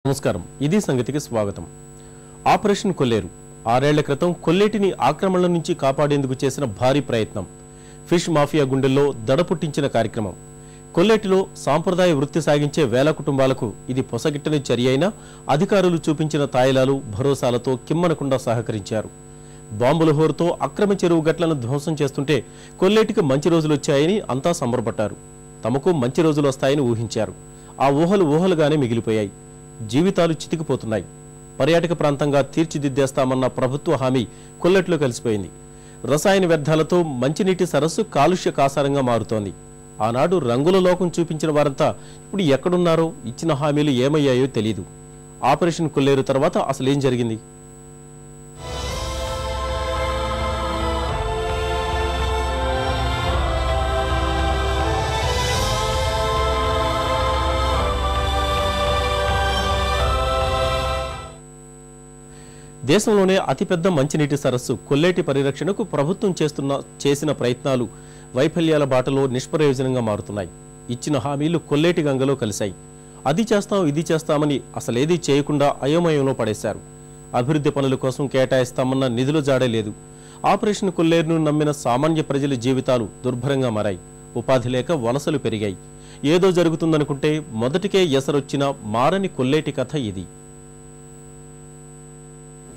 నమస్కారం ఇది సంగతికి స్వాగతం ఆపరేషన్ కొల్లేరు 6 ఏళ్ల క్రితం కొల్లేటిని ఆక్రమణల నుంచి కాపాడేందుకు చేసిన భారీ ప్రయత్నం ఫిష్ మాఫియా గుండెల్లో దడపుట్టించిన కార్యక్రమం కొల్లేటిలో సాంప్రదాయ వృత్తి సాగించే వేల కుటుంబాలకు ఇది పొసగిట్టని చర్య అయినా అధికారులు చూపించిన తాయిలాలు భరోసాలతో కిమ్మనకుండా సహకరించారు బాంబుల హోరుతో అక్రమ చెరువు గట్లను ధ్వంసం చేస్తుంటే కొల్లేటికి మంచి రోజులు వచ్చాయని అంతా సంబరపడ్డారు తమకు మంచి రోజులు వస్తాయని ఊహించారు ఆ ఊహలు ఊహలుగానే మిగిలిపోయాయి జీవితాలు చితికిపోతున్నాయి పర్యాటక ప్రాంతంగా తీర్చిదిద్దేస్తామన్న ప్రభుత్వ హామీ కొల్లెట్లో కలిసిపోయింది రసాయన వ్యర్థాలతో మంచినీటి సరస్సు కాలుష్య కాసారంగా మారుతోంది ఆనాడు రంగుల లోకం చూపించిన వారంతా ఇప్పుడు ఎక్కడున్నారో ఇచ్చిన హామీలు ఏమయ్యాయో తెలియదు ఆపరేషన్ కొల్లేరు తర్వాత అసలేం జరిగింది దేశంలోనే అతిపెద్ద మంచినీటి సరస్సు కొల్లేటి పరిరక్షణకు ప్రభుత్వం చేసిన ప్రయత్నాలు వైఫల్యాల బాటలో నిష్ప్రయోజనంగా మారుతున్నాయి ఇచ్చిన హామీలు కొల్లేటి గంగలో కలిశాయి అది చేస్తాం ఇది చేస్తామని అసలేదీ చేయకుండా అయోమయంలో పడేశారు అభివృద్ధి పనుల కోసం కేటాయిస్తామన్న నిధులు జాడే లేదు ఆపరేషన్ కొల్లేరును నమ్మిన సామాన్య ప్రజల జీవితాలు దుర్భరంగా మారాయి ఉపాధి లేక వలసలు పెరిగాయి ఏదో జరుగుతుందనుకుంటే మొదటికే ఎసరొచ్చిన మారని కొల్లేటి కథ ఇది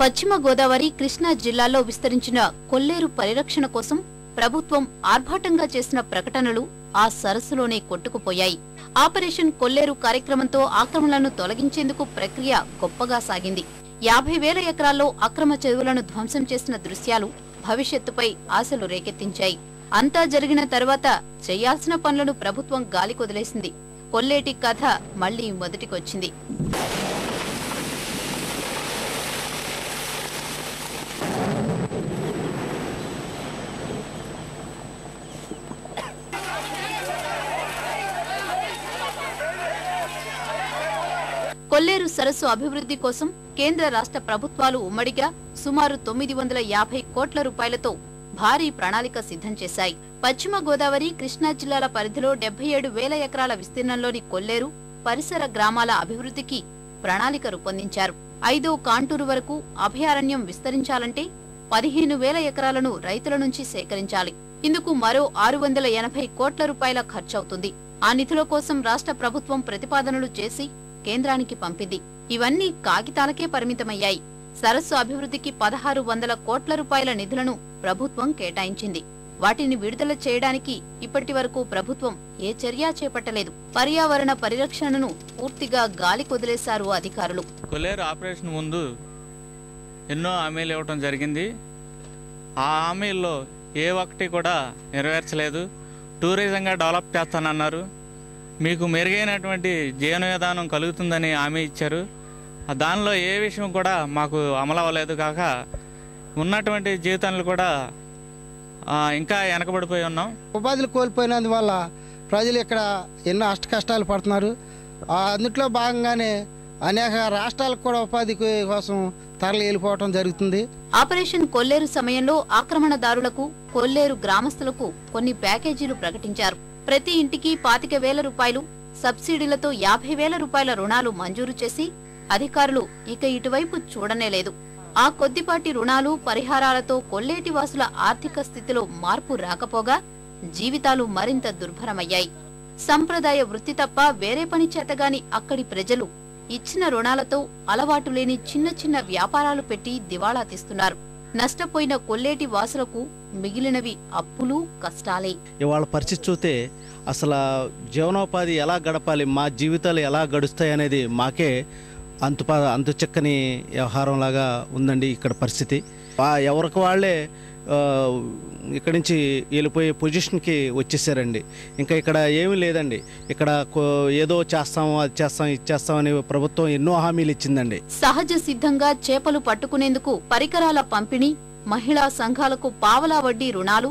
పశ్చిమ గోదావరి కృష్ణా జిల్లాల్లో విస్తరించిన కొల్లేరు పరిరక్షణ కోసం ప్రభుత్వం ఆర్భాటంగా చేసిన ప్రకటనలు ఆ సరస్సులోనే కొట్టుకుపోయాయి ఆపరేషన్ కొల్లేరు కార్యక్రమంతో ఆక్రమణలను తొలగించేందుకు ప్రక్రియ గొప్పగా సాగింది 50,000 ఎకరాల్లో అక్రమ చెరువులను ధ్వంసం చేసిన దృశ్యాలు భవిష్యత్తుపై ఆశలు రేకెత్తించాయి అంతా జరిగిన తర్వాత చేయాల్సిన పనులను ప్రభుత్వం గాలికొదిలేసింది కొల్లేటి కథ మళ్లీ మొదటికొచ్చింది కొల్లేరు సరస్సు అభివృద్ధి కోసం కేంద్ర రాష్ట్ర ప్రభుత్వాలు ఉమ్మడిగా సుమారు 950 కోట్ల రూపాయలతో భారీ ప్రణాళిక సిద్ధం చేశాయి పశ్చిమ గోదావరి కృష్ణా జిల్లాల పరిధిలో 77,000 ఎకరాల విస్తీర్ణంలోని కొల్లేరు పరిసర గ్రామాల అభివృద్ధికి ప్రణాళిక రూపొందించారు 5వ కాంటూరు వరకు అభయారణ్యం విస్తరించాలంటే 15,000 ఎకరాలను రైతుల నుంచి సేకరించాలి ఇందుకు మరో 680 కోట్ల రూపాయల ఖర్చవుతుంది ఆ నిధుల కోసం రాష్ట్ర ప్రభుత్వం ప్రతిపాదనలు చేసి కేంద్రానికి పంపింది ఇవన్నీ కాగితాలకే పరిమితమయ్యాయి సరస్సు అభివృద్ధికి 1,600 కోట్ల రూపాయల నిధులను ప్రభుత్వం కేటాయించింది వాటిని విడుదల చేయడానికి ఇప్పటి వరకు ప్రభుత్వం ఏ చర్య చేపట్టలేదు పర్యావరణ పరిరక్షణను పూర్తిగా గాలికొదిలేశారు అధికారులు కొల్లేరు ఆపరేషన్ ముందు ఎన్నో హామీలు ఇవ్వటం జరిగింది ఆ హామీల్లో ఏ ఒక్కటి కూడా నెరవేర్చలేదు టూరిజంగా డెవలప్ చేస్తానన్నారు మీకు మెరుగైనటువంటి జీవన విధానం కలుగుతుందని హామీ ఇచ్చారు దానిలో ఏ విషయం కూడా మాకు అమలు అవ్వలేదు కాక ఉన్నటువంటి జీవితాలు కూడా ఇంకా వెనకబడిపోయి ఉన్నాం ఉపాధులు కోల్పోయినందువల్ల ప్రజలు ఇక్కడ ఎన్నో కష్టాలు పడుతున్నారు అందుట్లో భాగంగానే అనేక రాష్ట్రాలకు కూడా ఉపాధి కోసం తరలి వెళ్ళిపోవడం జరుగుతుంది ఆపరేషన్ కొల్లేరు సమయంలో ఆక్రమణదారులకు కొల్లేరు గ్రామస్తులకు కొన్ని ప్యాకేజీలు ప్రకటించారు ప్రతి ఇంటికి 25,000 రూపాయలు సబ్సిడీలతో 50,000 రూపాయల రుణాలు మంజూరు చేసి అధికారులు ఇక ఇటువైపు చూడనేలేదు ఆ కొద్దిపాటి రుణాలు పరిహారాలతో కొల్లేటి వాసుల ఆర్థిక స్థితిలో మార్పు రాకపోగా జీవితాలు మరింత దుర్భరమయ్యాయి సంప్రదాయ వృత్తి తప్ప వేరే పని చేతగాని అక్కడి ప్రజలు ఇచ్చిన రుణాలతో అలవాటు లేని చిన్న చిన్న వ్యాపారాలు పెట్టి దివాళా తీస్తున్నారు నష్టపోయిన కొల్లేటి వాసులకు మిగిలినవి అప్పులు కష్టాలే ఇవాళ పరిస్థితి చూస్తే అసలు జీవనోపాధి ఎలా గడపాలి మా జీవితాలు ఎలా గడుస్తాయి అనేది మాకే అంతు చక్కని వ్యవహారంలాగా ఉందండి ఇక్కడ పరిస్థితి ఎవరికి వాళ్ళే ఇక్కడి నుంచి వెళ్ళిపోయే పొజిషన్కి వచ్చేసారండి ఇంకా ఇక్కడ ఏమీ లేదండి ఇక్కడ ఏదో చేస్తాము అది చేస్తాం ఇది చేస్తామని ప్రభుత్వం ఎన్నో హామీలు ఇచ్చిందండి సహజ సిద్ధంగా చేపలు పట్టుకునేందుకు పరికరాల పంపిణీ మహిళా సంఘాలకు పావలా వడ్డీ రుణాలు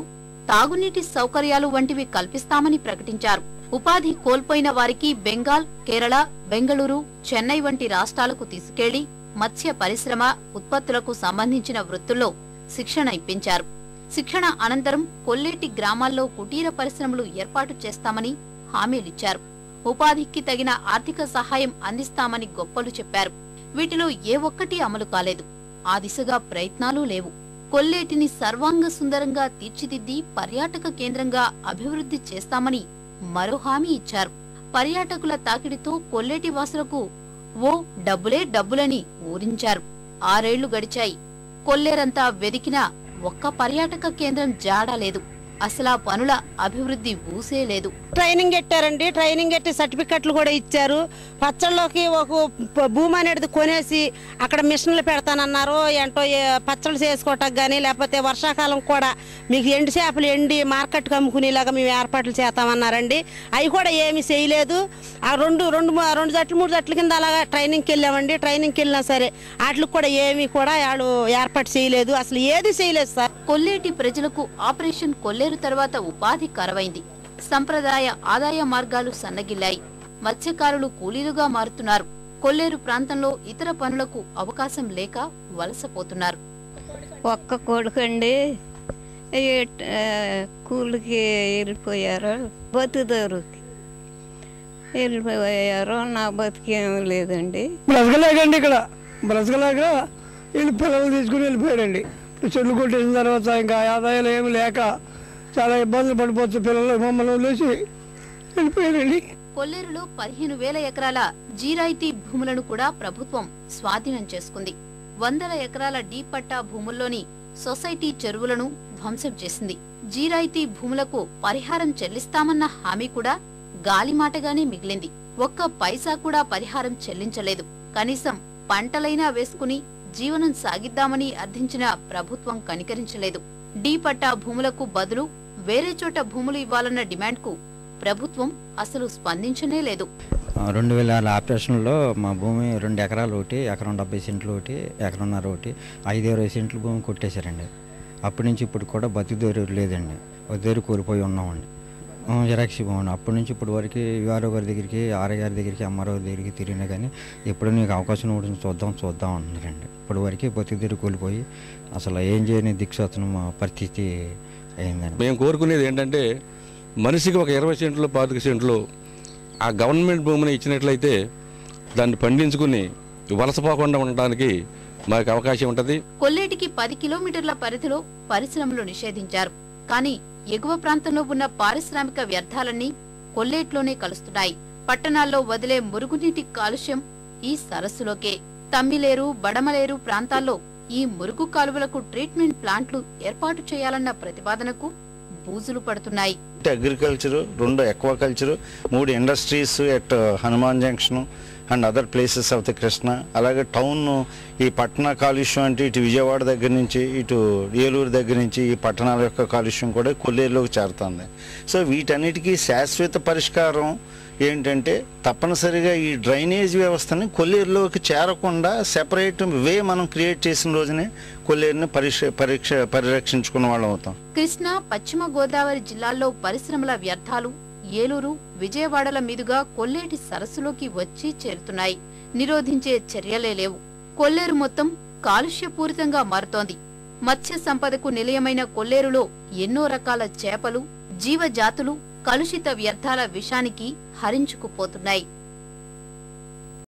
తాగునీటి సౌకర్యాలు వంటివి కల్పిస్తామని ప్రకటించారు ఉపాధి కోల్పోయిన వారికి బెంగాల్ కేరళ బెంగళూరు చెన్నై వంటి రాష్ట్రాలకు తీసుకెళ్లి మత్స్య పరిశ్రమ ఉత్పత్తులకు సంబంధించిన వృత్తుల్లో శిక్షణ ఇప్పించారు శిక్షణ అనంతరం కొల్లేటి గ్రామాల్లో కుటీర పరిశ్రమలు ఏర్పాటు చేస్తామని హామీలిచ్చారు ఉపాధికి తగిన ఆర్థిక సహాయం అందిస్తామని గొప్పలు చెప్పారు. వీటిలో ఏ ఒక్కటి అమలు కాలేదు. ఆ దిశగా ప్రయత్నాలు లేవు. కొల్లేటిని సర్వాంగ సుందరంగా తీర్చిదిద్ది పర్యాటక కేంద్రంగా అభివృద్ధి చేస్తామని మరో హామీ ఇచ్చారు. పర్యాటకుల తాకిడితో కొల్లేటి వాసులకు ఓ డబ్బులే డబ్బులని ఊరించారు. 6 ఏళ్లు గడిచాయి. కొల్లేరంతా వెదికినా ఒక్క పర్యాటక కేంద్రం జాడా లేదు. అసలా పనుల అభివృద్ధి ఊసే లేదు. ట్రైనింగ్ పెట్టారండి. ట్రైనింగ్ పెట్టి సర్టిఫికెట్లు కూడా ఇచ్చారు. పచ్చళ్ళలోకి ఒక భూమి అనేది కొనేసి అక్కడ మిషన్లు పెడతానన్నారు. ఏంటో పచ్చళ్ళు చేసుకోవటానికి కానీ లేకపోతే వర్షాకాలం కూడా మీకు ఎండి చేపలు ఎండి మార్కెట్కి అమ్ముకునేలాగా మేము ఏర్పాట్లు చేస్తామన్నారండి. అవి కూడా ఏమీ చేయలేదు. ఆ రెండు జట్లు 3 జట్ల కింద అలాగా ట్రైనింగ్కి వెళ్ళామండి. ట్రైనింగ్కి వెళ్ళినా సరే వాటికి కూడా ఏమీ కూడా వాళ్ళు ఏర్పాటు చేయలేదు. అసలు ఏది చేయలేదు సార్. కొల్లేటి ప్రజలకు ఆపరేషన్ కొల్లేరు తర్వాత ఉపాధి కరవైంది. సంప్రదాయ ఆదాయ మార్గాలు సన్నగిల్లాయి. మత్స్యకారులు కూలీలుగా మారుతున్నారు. కొల్లేరు ప్రాంతంలో ఇతర పనులకు అవకాశం లేక వలసపోతున్నారు. ఒక్క కొడుకండి కూలికి వెళ్ళిపోయారు. బతుకుదోరుకి వెళ్ళిపోయారు. నా బతికేం లేదండి. బ్రతకలేకండి. ఇక్కడ బ్రతకలేక వీళ్ళు పిల్లలు తీసుకుని వెళ్ళిపోయారండి. చెట్లు కొట్టేసిన తర్వాత ఇంకా ఆదాయాలు ఏమి లేక చాలా ఇబ్బందులు పడిపోతే పిల్లలు మమ్మల్ని వదిలేసి వెళ్ళిపోయారండి. కొల్లేరులో 15,000 ఎకరాల జీరాయితీ భూములను కూడా ప్రభుత్వం స్వాధీనం చేసుకుంది. 100 ఎకరాల డీ పట్టా భూముల్లోని సొసైటీ చెరువులను ధ్వంసం చేసింది. జీరాయితీ భూములకు పరిహారం చెల్లిస్తామన్న హామీ కూడా గాలిమాటగానే మిగిలింది. ఒక్క పైసా కూడా పరిహారం చెల్లించలేదు. కనీసం పంటలైనా వేసుకుని జీవనం సాగిద్దామని అర్థించిన ప్రభుత్వం కనికరించలేదు. డీ పట్టా భూములకు బదులు వేరే చోట భూములు ఇవ్వాలన్న డిమాండ్కు ప్రభుత్వం అసలు స్పందించనే లేదు. 2000 ఆపరేషన్లో మా భూమి 2 ఎకరాలు ఒకటి, ఎకరం 70 సెంట్లు ఒకటి, ఎకరంన్నర ఒకటి, 5-20 సెంట్లు భూమి కొట్టేశారండి. అప్పటి నుంచి ఇప్పుడు కూడా బతుకుదేరు లేదండి. బతుకుదేరు కోల్పోయి ఉన్నామండి. జిరాక్స్ భూమి అప్పటి నుంచి ఇప్పుడు వరకు విఆర్ఓ గారి దగ్గరికి, ఆర్ఐ గారి దగ్గరికి, ఎంఆర్ఓ దగ్గరికి తిరిగినా కానీ ఎప్పుడు నీకు అవకాశం ఉంటుంది చూద్దాం అంటున్నారండి. ఇప్పటి వరకు బతుకుదేరు కోల్పోయి అసలు ఏం చేయని దిక్సూచన పరిస్థితి అయిందండి. మేము కోరుకునేది ఏంటంటే మనిషికి ఒక 20 సెంట్లు 25 సెంట్లు ఆ గవర్నమెంట్ భూమిని ఇచ్చినట్లయితే దాన్ని పండించుకుని వలసపోకుండా ఉండడానికి మాకు అవకాశం ఉంటుంది. కొల్లేటికి 10 కిలోమీటర్ల పరిధిలో పరిశ్రమలు నిషేధించారు. కానీ ఎగువ ప్రాంతంలో ఉన్న పారిశ్రామిక వ్యర్థాలన్నీ కొల్లేట్లోనే కలుస్తున్నాయి. పట్టణాల్లో వదిలే మురుగునీటి కాలుష్యం ఈ సరస్సులోకే. తమ్మిలేరు, బడమలేరు ప్రాంతాల్లో ఈ మురుగు కాలువలకు ట్రీట్మెంట్ ప్లాంట్లు ఏర్పాటు చేయాలన్న ప్రతిపాదనకు బూజులు పడుతున్నాయి. Agriculture, 2 aquaculture, 3 industries at Hanuman junction and other places of the Krishna. అలాగే టౌన్ ఈ పట్టణ కాలుష్యం అంటే ఇటు విజయవాడ దగ్గర నుంచి ఇటు ఏలూరు దగ్గర నుంచి ఈ పట్టణాల యొక్క కాలుష్యం కూడా కొల్లేరులోకి చేరుతుంది. సో వీటన్నిటికీ శాశ్వత పరిష్కారం ఏంటంటే తప్పనిసరిగా ఈ డ్రైనేజ్ వ్యవస్థని కొల్లేరులోకి చేరకుండా సెపరేట్ వే మనం క్రియేట్ చేసిన రోజునే కొల్లేరుని పరిరక్షించుకున్న వాళ్ళం అవుతాం. కృష్ణా, పశ్చిమ గోదావరి జిల్లాల్లో పరిశ్రమల వ్యర్థాలు ఏలూరు, విజయవాడల మీదుగా కొల్లేటి సరస్సులోకి వచ్చి చేరుతున్నాయి. నిరోధించే చర్యలే లేవు. కొల్లేరు మొత్తం కాలుష్యపూరితంగా మారుతోంది. మత్స్య సంపదకు నిలయమైన కొల్లేరులో ఎన్నో రకాల చేపలు, జీవజాతులు కలుషిత వ్యర్థాల విషానికి హరించుకుపోతున్నాయి.